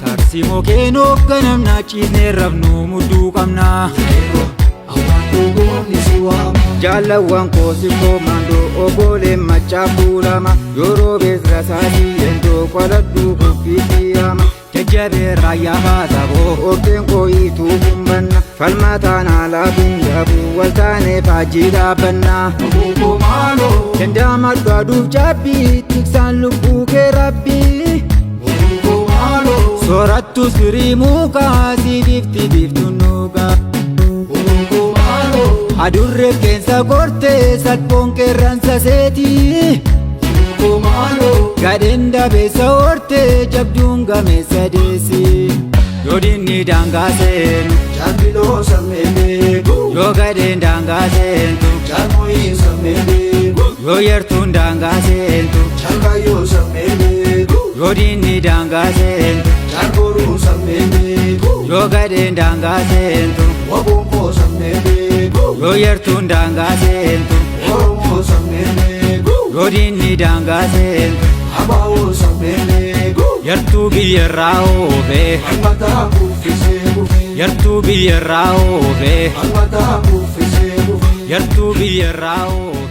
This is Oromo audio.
Tarsimo keenoo ganamna ciisnee rabnu mudduu qabna. Jaalawwan koosi koomandoo obboleen machaa fuulama yeroo beesra saasii yendoo qoladhuu kuffiitti ama. Jajjabee raayyaa baasaboo oobteen kooyituu kumbanna falmataan alaabin yaabuu waltaanee faajii dhaabbanna. Dandaamadhu aduuf jaabbii tiksaan lubbuu kee rabbii. Soorattus firii mukaa si bifti nuugaa. Adurre keensa kortee salphoon qeerransa seetii. Gadeen dabeessa hortee jabduun gameessa deessi. Yoo dinni daangaa seentu jaabiloo sammee beeku. Yoo gadeen daangaa seentu jaalmoyin sammee beeku. Yoo yartuun daangaa seentu jaalbayyoo sammee beeku. Yoo dinni daangaa seentu jaalboruu sammee beeku. Yoo gadeen daangaa seentu wabonkoo sammee beeku. Yoo yartuun daangaa seentu oromoo sammee beeku. Yoo dinni daangaa seentu abaa'oo sammee beeku. Yartuu biyyarraa oobee almataa kuffisee gufee. Yartuu biyyarraa oobee almataa kuffisee gufee. Yartuu biyyarraa oobee.